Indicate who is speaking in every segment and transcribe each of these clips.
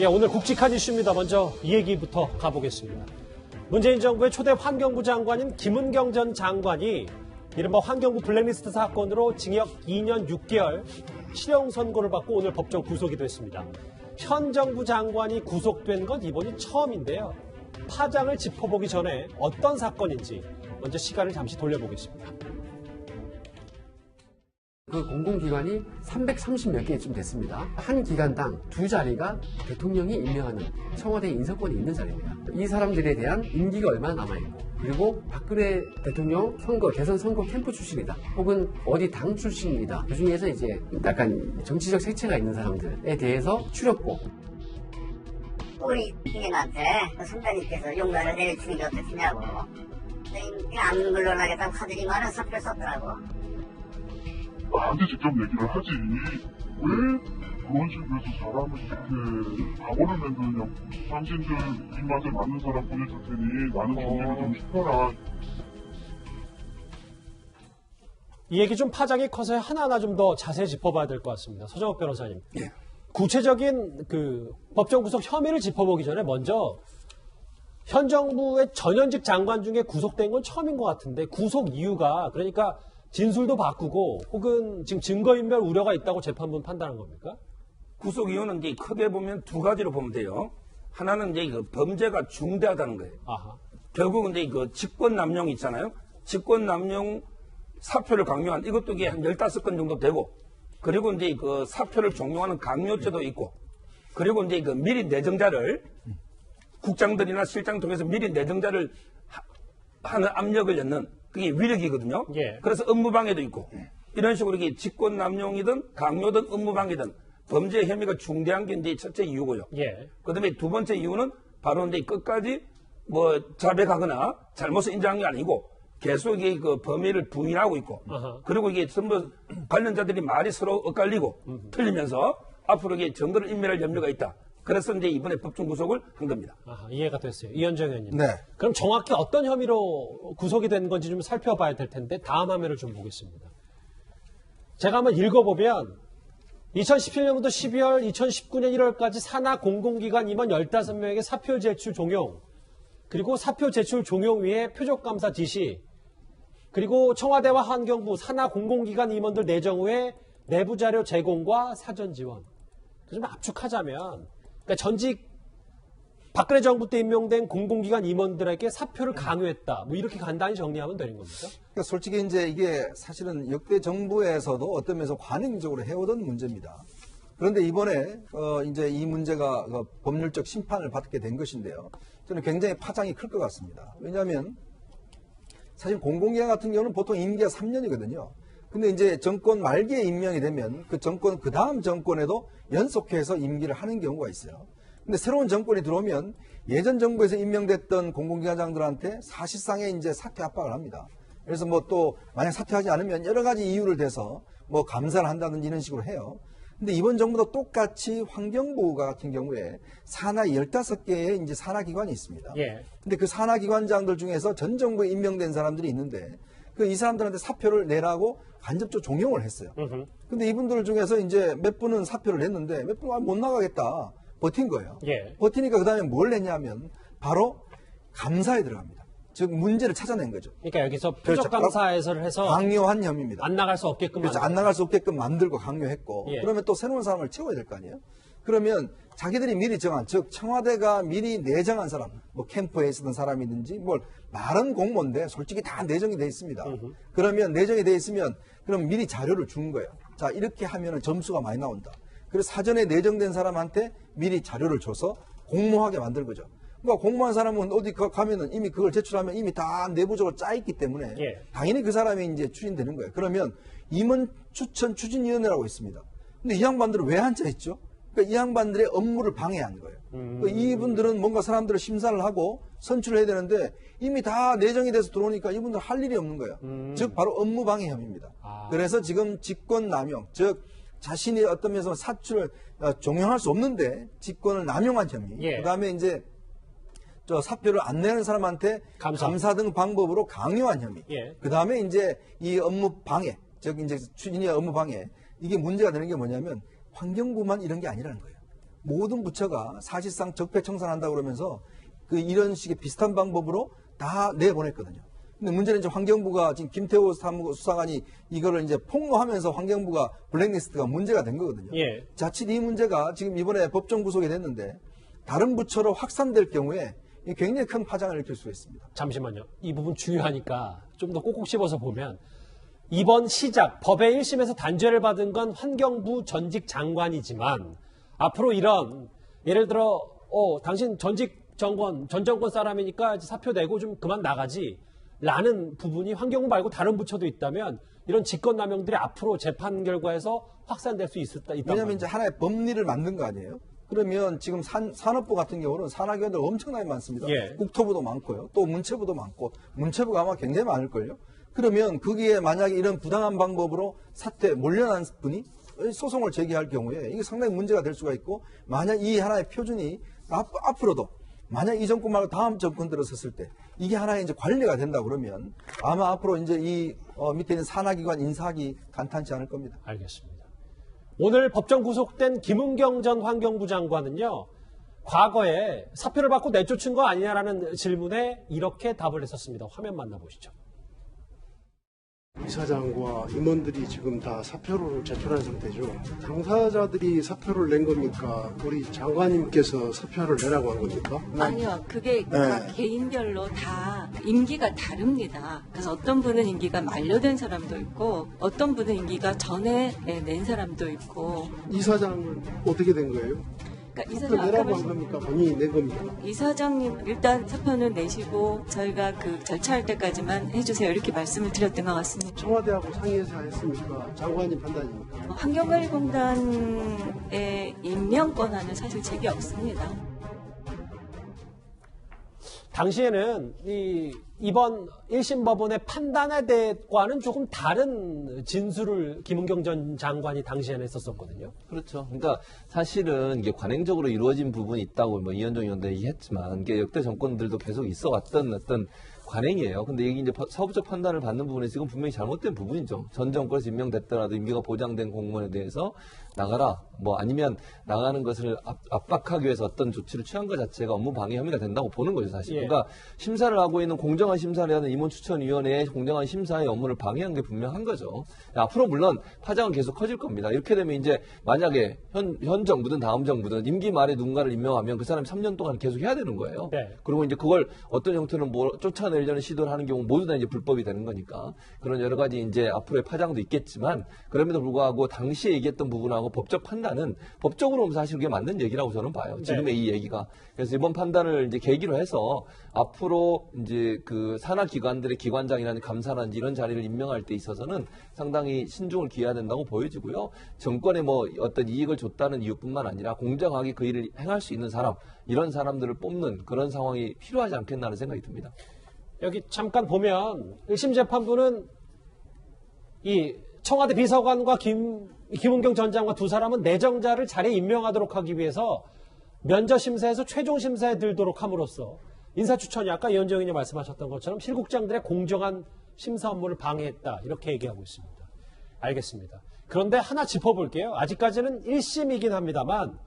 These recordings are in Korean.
Speaker 1: 예, 오늘 굵직한 이슈입니다. 먼저 이 얘기부터 가보겠습니다. 문재인 정부의 초대 환경부 장관인 김은경 전 장관이 이른바 환경부 블랙리스트 사건으로 징역 2년 6개월 실형 선고를 받고 오늘 법정 구속이 됐습니다. 현 정부 장관이 구속된 건 이번이 처음인데요. 파장을 짚어보기 전에 어떤 사건인지 먼저 시간을 잠시 돌려보겠습니다.
Speaker 2: 그 공공기관이 330몇 개쯤 됐습니다. 한 기관당 2자리가 대통령이 임명하는 청와대 인사권이 있는 자리입니다. 이 사람들에 대한 임기가 얼마나 남아있고, 그리고 박근혜 대통령 선거, 대선 선거 캠프 출신이다, 혹은 어디 당 출신이다, 그 중에서 이제 약간 정치적 색채가 있는 사람들에 대해서 추렸고,
Speaker 3: 우리 국민한테 선배님께서 용단을 내려주는 게 어떻겠냐고. 안 물러나겠다고 하더니 많은 사표를 썼더라고.
Speaker 4: 나한테 직접 얘기를 하지. 왜 그런 식으로 해서 사람을 이렇게 각오를 만드느냐고. 당신들 입맛에 맞는 사람 보내줄 테니 나는 정리를 좀 시켜라.
Speaker 1: 이 얘기 좀 파장이 커서 하나하나 좀 더 자세히 짚어봐야 될 것 같습니다. 서정욱 변호사님.
Speaker 5: 예.
Speaker 1: 구체적인 그 법정 구속 혐의를 짚어보기 전에 먼저 현 정부의 전현직 장관 중에 구속된 건 처음인 것 같은데 구속 이유가 그러니까 진술도 바꾸고 혹은 지금 증거인멸 우려가 있다고 재판부는 판단한 겁니까?
Speaker 5: 구속 이유는 이제 크게 보면 두 가지로 보면 돼요. 하나는 이제 그 범죄가 중대하다는 거예요.
Speaker 1: 아하.
Speaker 5: 결국은 이제 그 직권 남용 있잖아요. 직권 남용 사표를 강요한 이것도 이게 한 15건 정도 되고, 그리고 이제 그 사표를 종용하는 강요죄도 있고, 그리고 이제 그 미리 내정자를 국장들이나 실장 통해서 미리 내정자를 하는 압력을 넣는 그게 위력이거든요.
Speaker 1: 예.
Speaker 5: 그래서 업무방해도 있고 이런 식으로 이게 직권 남용이든 강요든 업무방해든 범죄 혐의가 중대한 게 이제 첫째 이유고요.
Speaker 1: 예.
Speaker 5: 그다음에 두 번째 이유는 바로 이제 끝까지 뭐 자백하거나 잘못을 인정한 게 아니고 계속 이게 그 범위를 부인하고 있고,
Speaker 1: 아하.
Speaker 5: 그리고 이게 전부 관련자들이 말이 서로 엇갈리고 틀리면서 앞으로 이게 증거를 인멸할 염려가 있다. 그래서 이제 이번에 법정 구속을 한 겁니다.
Speaker 1: 아하, 이해가 됐어요. 이현정 의원님.
Speaker 6: 네.
Speaker 1: 그럼 정확히 어떤 혐의로 구속이 된 건지 좀 살펴봐야 될 텐데 다음 화면을 좀 보겠습니다. 제가 한번 읽어보면 2017년부터 12월, 2019년 1월까지 산하 공공기관 임원 15명에게 사표 제출 종용, 그리고 사표 제출 종용 위에 표적감사 지시, 그리고 청와대와 환경부 산하 공공기관 임원들 내정 후에 내부 자료 제공과 사전 지원. 좀 압축하자면 그러니까 전직 박근혜 정부 때 임명된 공공기관 임원들에게 사표를 강요했다. 뭐 이렇게 간단히 정리하면 되는 겁니까?
Speaker 6: 그러니까 솔직히 이제 이게 사실은 역대 정부에서도 어떤 면에서 관행적으로 해오던 문제입니다. 그런데 이번에 이제 이 문제가 법률적 심판을 받게 된 것인데요. 저는 굉장히 파장이 클 것 같습니다. 왜냐하면 사실 공공기관 같은 경우는 보통 임기가 3년이거든요. 근데 이제 정권 말기에 임명이 되면 그 정권, 그 다음 정권에도 연속해서 임기를 하는 경우가 있어요. 근데 새로운 정권이 들어오면 예전 정부에서 임명됐던 공공기관장들한테 사실상의 이제 사퇴 압박을 합니다. 그래서 뭐 또 만약 사퇴하지 않으면 여러 가지 이유를 대서 뭐 감사를 한다든지 이런 식으로 해요. 근데 이번 정부도 똑같이 환경부 같은 경우에 산하 15개의 이제 산하기관이 있습니다.
Speaker 1: 예.
Speaker 6: 근데 그 산하기관장들 중에서 전 정부에 임명된 사람들이 있는데 이 사람들한테 사표를 내라고 간접적으로 종용을 했어요. 근데 이분들 중에서 이제 몇 분은 사표를 냈는데 몇 분은 못 나가겠다. 버틴 거예요.
Speaker 1: 예.
Speaker 6: 버티니까 그 다음에 뭘 냈냐면 바로 감사에 들어갑니다. 즉 문제를 찾아낸 거죠.
Speaker 1: 그러니까 여기서
Speaker 6: 그렇죠.
Speaker 1: 표적감사에서를 해서
Speaker 6: 강요한 혐의입니다.
Speaker 1: 안 나갈 수 없게끔
Speaker 6: 그렇죠. 안 나갈 수 없게끔 만들고 강요했고
Speaker 1: 예.
Speaker 6: 그러면 또 새로운 사람을 채워야 될 거 아니에요. 그러면 자기들이 미리 정한, 즉 청와대가 미리 내정한 사람, 뭐 캠프에 있었던 사람이든지 뭘 말은 공모인데 솔직히 다 내정이 돼 있습니다. 그러면 내정이 돼 있으면 그럼 미리 자료를 준 거예요. 자, 이렇게 하면은 점수가 많이 나온다. 그래서 사전에 내정된 사람한테 미리 자료를 줘서 공모하게 만들 거죠. 그러니까 공모한 사람은 어디 가면은 이미 그걸 제출하면 이미 다 내부적으로 짜 있기 때문에
Speaker 1: 예.
Speaker 6: 당연히 그 사람이 이제 추진되는 거예요. 그러면 임원 추천 추진위원회라고 있습니다. 근데 이 양반들은 왜 앉아있죠? 그러니까 이 양반들의 업무를 방해한 거예요. 그러니까 이분들은 뭔가 사람들을 심사를 하고 선출을 해야 되는데 이미 다 내정이 돼서 들어오니까 이분들 할 일이 없는 거예요. 즉 바로 업무 방해 혐의입니다. 그래서 지금 직권 남용, 즉 자신이 어떤 면에서 사출을 종용할 수 없는데 직권을 남용한 혐의.
Speaker 1: 예.
Speaker 6: 그다음에 이제 저 사표를 안 내는 사람한테 감사 등 방법으로 강요한 혐의.
Speaker 1: 예.
Speaker 6: 그다음에 이제 이 업무 방해, 즉 이제 추진위의 업무 방해. 이게 문제가 되는 게 뭐냐면 환경부만 이런 게 아니라는 거예요. 모든 부처가 사실상 적폐청산한다고 그러면서 그 이런 식의 비슷한 방법으로 다 내보냈거든요. 근데 문제는 이제 환경부가 지금 김태호 수사관이 이거를 이제 폭로하면서 환경부가 블랙리스트가 문제가 된 거거든요.
Speaker 1: 예.
Speaker 6: 자칫 이 문제가 지금 이번에 법정 구속이 됐는데 다른 부처로 확산될 경우에 굉장히 큰 파장을 일으킬 수가 있습니다.
Speaker 1: 잠시만요. 이 부분 중요하니까 좀 더 꼭꼭 씹어서 보면 이번 시작 법의 1심에서 단죄를 받은 건 환경부 전직 장관이지만 앞으로 이런 예를 들어 당신 전 정권 사람이니까 사표 내고 좀 그만 나가지 라는 부분이 환경부 말고 다른 부처도 있다면 이런 직권남용들이 앞으로 재판 결과에서 확산될 수 있다.
Speaker 6: 왜냐하면 이제 하나의 법리를 만든 거 아니에요? 그러면 지금 산업부 같은 경우는 산하기관들 엄청나게 많습니다.
Speaker 1: 예.
Speaker 6: 국토부도 많고요. 또 문체부도 많고 문체부가 아마 굉장히 많을걸요. 그러면 거기에 만약에 이런 부당한 방법으로 사태 몰려난 분이 소송을 제기할 경우에 이게 상당히 문제가 될 수가 있고 만약 이 하나의 표준이 앞으로도 만약 이 정권 말고 다음 정권 들어섰을 때 이게 하나의 이제 관리가 된다 그러면 아마 앞으로 이제 이 밑에 있는 산하기관 인사하기 간단치 않을 겁니다.
Speaker 1: 알겠습니다. 오늘 법정 구속된 김은경 전 환경부 장관은요. 과거에 사표를 받고 내쫓은 거 아니냐라는 질문에 이렇게 답을 했었습니다. 화면 만나보시죠.
Speaker 7: 이사장과 임원들이 지금 다 사표를 제출한 상태죠. 당사자들이 사표를 낸 겁니까? 우리 장관님께서 사표를 내라고 한 겁니까?
Speaker 8: 아니요. 그게 각 개인별로 다 임기가 다릅니다. 그래서 어떤 분은 임기가 만료된 사람도 있고 어떤 분은 임기가 전에 낸 사람도 있고.
Speaker 7: 이사장은 어떻게 된 거예요?
Speaker 8: 그러니까
Speaker 7: 사표
Speaker 8: 이사장
Speaker 7: 내라고 한 겁니까? 본인이 낸 겁니까?
Speaker 8: 이사장님 일단 사표는 내시고 저희가 그 절차할 때까지만 해주세요. 이렇게 말씀을 드렸던 것 같습니다.
Speaker 7: 청와대하고 상의해서 했습니까? 장관님 판단입니까?
Speaker 8: 환경관리공단의 임명 권한은 사실 제게 없습니다.
Speaker 1: 당시에는 이번 1심 법원의 판단에 대해과는 조금 다른 진술을 김은경 전 장관이 당시에는 했었거든요.
Speaker 9: 그렇죠. 그러니까 사실은 이게 관행적으로 이루어진 부분이 있다고 이현정 의원도 얘기했지만 이게 역대 정권들도 계속 있어왔던 어떤 관행이에요. 근데 이게 이제 사법적 판단을 받는 부분에서 이건 분명히 잘못된 부분이죠. 전 정권에서 임명됐더라도 임기가 보장된 공무원에 대해서 나가라. 아니면 나가는 것을 압박하기 위해서 어떤 조치를 취한 것 자체가 업무 방해 혐의가 된다고 보는 거죠, 사실.
Speaker 1: 예.
Speaker 9: 그러니까 심사를 하고 있는 공정한 심사를 하는 임원추천위원회의 공정한 심사의 업무를 방해한 게 분명한 거죠. 앞으로 물론 파장은 계속 커질 겁니다. 이렇게 되면 이제 만약에 현 정부든 다음 정부든 임기 말에 누군가를 임명하면 그 사람이 3년 동안 계속 해야 되는 거예요.
Speaker 1: 네.
Speaker 9: 그리고 이제 그걸 어떤 형태는 쫓아내려는 시도를 하는 경우 모두 다 이제 불법이 되는 거니까 그런 여러 가지 이제 앞으로의 파장도 있겠지만 그럼에도 불구하고 당시에 얘기했던 부분하고 법적 판단은 법적으로 보면 사실 그게 맞는 얘기라고 저는 봐요. 지금의 이 얘기가. 그래서 이번 판단을 이제 계기로 해서 앞으로 이제 그 산하 기관들의 기관장이라든지 감사라든지 이런 자리를 임명할 때 있어서는 상당히 신중을 기해야 된다고 보여지고요. 정권에 어떤 이익을 줬다는 이유뿐만 아니라 공정하게 그 일을 행할 수 있는 사람, 이런 사람들을 뽑는 그런 상황이 필요하지 않겠나 하는 생각이 듭니다.
Speaker 1: 여기 잠깐 보면 1심 재판부는 이 청와대 비서관과 김은경 전 장관 두 사람은 내정자를 자리에 임명하도록 하기 위해서 면접심사에서 최종심사에 들도록 함으로써 인사추천이 아까 이현정 의원이 말씀하셨던 것처럼 실국장들의 공정한 심사 업무를 방해했다. 이렇게 얘기하고 있습니다. 알겠습니다. 그런데 하나 짚어볼게요. 아직까지는 1심이긴 합니다만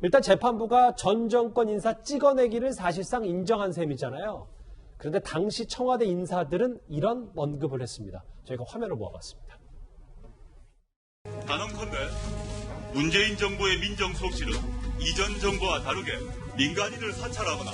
Speaker 1: 일단 재판부가 전 정권 인사 찍어내기를 사실상 인정한 셈이잖아요. 그런데 당시 청와대 인사들은 이런 언급을 했습니다. 저희가 화면을 모아봤습니다.
Speaker 10: 단언컨대 문재인 정부의 민정수석실은 이전 정부와 다르게 민간인을 사찰하거나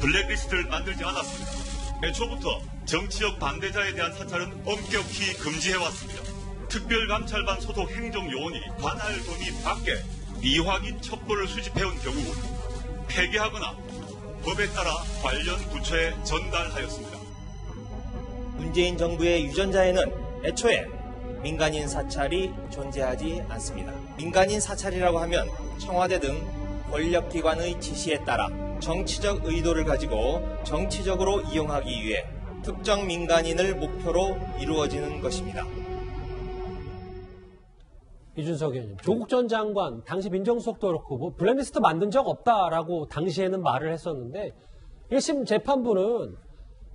Speaker 10: 블랙리스트를 만들지 않았습니다. 애초부터 정치적 반대자에 대한 사찰은 엄격히 금지해왔습니다. 특별감찰반 소속 행정요원이 관할 범위 밖에 미확인 첩보를 수집해온 경우 폐기하거나 법에 따라 관련 부처에 전달하였습니다.
Speaker 11: 문재인 정부의 유전자에는 애초에 민간인 사찰이 존재하지 않습니다. 민간인 사찰이라고 하면 청와대 등 권력기관의 지시에 따라 정치적 의도를 가지고 정치적으로 이용하기 위해 특정 민간인을 목표로 이루어지는 것입니다.
Speaker 1: 이준석 의원님, 조국 전 장관 당시 민정수석도 그렇고 블랙리스트 만든 적 없다라고 당시에는 말을 했었는데 1심 재판부는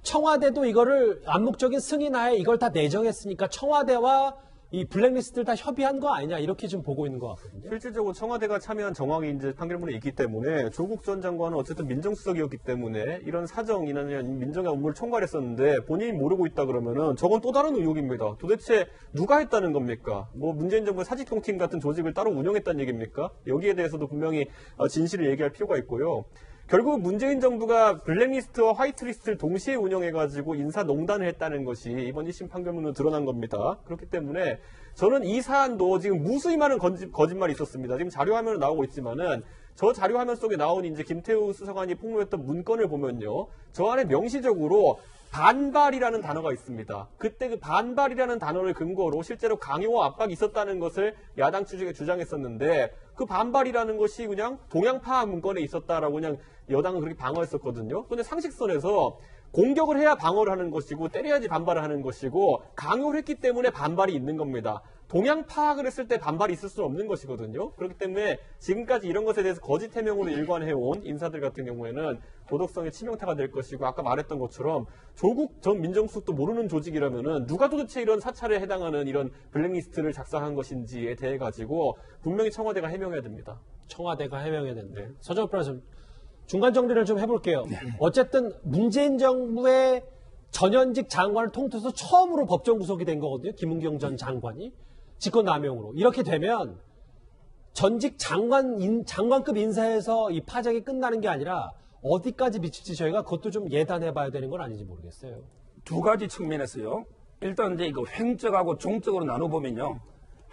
Speaker 1: 청와대도 이거를 암묵적인 승인하에 이걸 다 내정했으니까 청와대와 이 블랙리스트를 다 협의한 거 아니냐 이렇게 좀 보고 있는 것 같거든요.
Speaker 12: 실질적으로 청와대가 참여한 정황이 이제 판결문에 있기 때문에 조국 전 장관은 어쨌든 민정수석이었기 때문에 이런 사정이나 민정의 업무를 총괄했었는데 본인이 모르고 있다 그러면은 저건 또 다른 의혹입니다. 도대체 누가 했다는 겁니까? 뭐 문재인 정부의 사직통팀 같은 조직을 따로 운영했다는 얘기입니까? 여기에 대해서도 분명히 진실을 얘기할 필요가 있고요. 결국 문재인 정부가 블랙리스트와 화이트리스트를 동시에 운영해가지고 인사농단을 했다는 것이 이번 1심 판결문으로 드러난 겁니다. 그렇기 때문에 저는 이 사안도 지금 무수히 많은 거짓말이 있었습니다. 지금 자료화면으로 나오고 있지만은 저 자료화면 속에 나온 이제 김태우 수사관이 폭로했던 문건을 보면요. 저 안에 명시적으로 반발이라는 단어가 있습니다. 그때 그 반발이라는 단어를 근거로 실제로 강요와 압박이 있었다는 것을 야당 측에 주장했었는데 그 반발이라는 것이 그냥 동향 파악 문건에 있었다라고 그냥 여당은 그렇게 방어했었거든요. 그런데 상식선에서 공격을 해야 방어를 하는 것이고 때려야지 반발을 하는 것이고 강요를 했기 때문에 반발이 있는 겁니다. 동향 파악을 했을 때 반발이 있을 수는 없는 것이거든요. 그렇기 때문에 지금까지 이런 것에 대해서 거짓 해명으로 일관해온 인사들 같은 경우에는 도덕성의 치명타가 될 것이고 아까 말했던 것처럼 조국 전 민정수석도 모르는 조직이라면은 누가 도대체 이런 사찰에 해당하는 이런 블랙리스트를 작성한 것인지에 대해 가지고 분명히 청와대가 해명해야 됩니다.
Speaker 1: 청와대가 해명해야 된다. 서정호 변호사님 중간 정리를 좀 해볼게요. 어쨌든 문재인 정부의 전현직 장관을 통틀어서 처음으로 법정 구속이 된 거거든요. 김은경 전 장관이 직권남용으로. 이렇게 되면 전직 장관급 인사에서 이 파장이 끝나는 게 아니라 어디까지 미칠지 저희가 그것도 좀 예단해봐야 되는 건 아닌지 모르겠어요.
Speaker 5: 두 가지 측면에서요. 일단 이제 이거 횡적하고 종적으로 나눠보면요.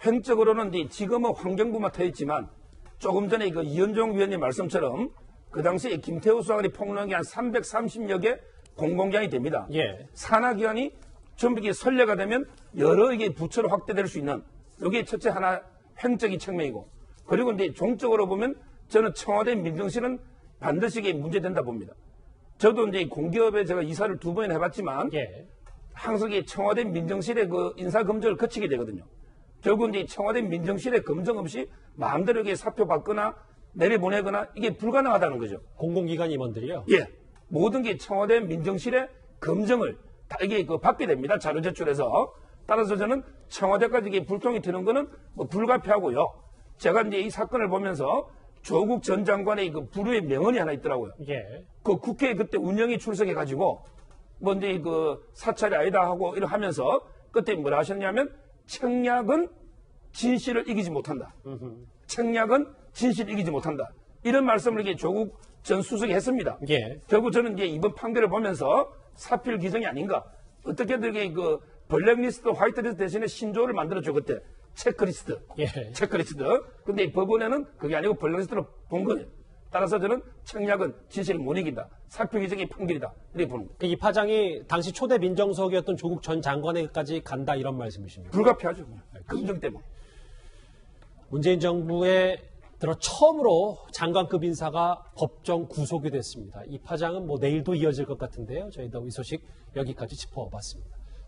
Speaker 5: 횡적으로는 이제 지금은 환경부만 터 있지만 조금 전에 그 이현종 위원님 말씀처럼 그 당시에 김태우 수사관이 폭로한 게 한 330여 개 공공기관이 됩니다.
Speaker 1: 예.
Speaker 5: 산하기관이 전부 이게 선례가 되면 여러 이게 부처로 확대될 수 있는 여기에 첫째 하나 횡적인 측면이고 그리고 이제 종적으로 보면 저는 청와대 민정실은 반드시 이게 문제된다 봅니다. 저도 이제 공기업에 제가 이사를 2번이나 해봤지만
Speaker 1: 예.
Speaker 5: 항상 이 청와대 민정실의 그 인사 검증을 거치게 되거든요. 결국 이제 청와대 민정실의 검증 없이 마음대로 이게 사표 받거나 내려보내거나 이게 불가능하다는 거죠.
Speaker 1: 공공기관 임원들이요?
Speaker 5: 예. 모든 게 청와대 민정실의 검증을 다 이게 받게 됩니다. 자료 제출해서. 따라서 저는 청와대까지 이게 불통이 드는 거는 뭐 불가피하고요. 제가 이제 이 사건을 보면서 조국 전 장관의 그 불후의 명언이 하나 있더라고요.
Speaker 1: 예.
Speaker 5: 그 국회에 그때 운영이 출석해가지고 뭐 이제 그 사찰이 아니다 하고 이러 하면서 그때 뭐라 하셨냐면 청약은 진실을 이기지 못한다. 청약은 진실을 이기지 못한다. 이런 말씀을 이게 조국 전 수석이 했습니다.
Speaker 1: 예.
Speaker 5: 결국 저는 이제 이번 판결을 보면서 사필 기정이 아닌가. 어떻게든 이게 그 블랙리스트, 화이트리스트 대신에 신조를 만들어줘 그때 체크리스트.
Speaker 1: 예.
Speaker 5: 체크리스트. 근데 법원에는 그게 아니고 블랙리스트로 본 거예요. 따라서 저는 청약은 진실을 못 이긴다. 사표 기정이 판결이다. 이렇게 보는 거예요.
Speaker 1: 이 파장이 당시 초대 민정수석이었던 조국 전 장관에까지 간다 이런 말씀이십니까?
Speaker 5: 불가피하죠. 검증 때문에.
Speaker 1: 문재인 정부에 들어 처음으로 장관급 인사가 법정 구속이 됐습니다. 이 파장은 뭐 내일도 이어질 것 같은데요. 저희도 이 소식 여기까지 짚어봤습니다.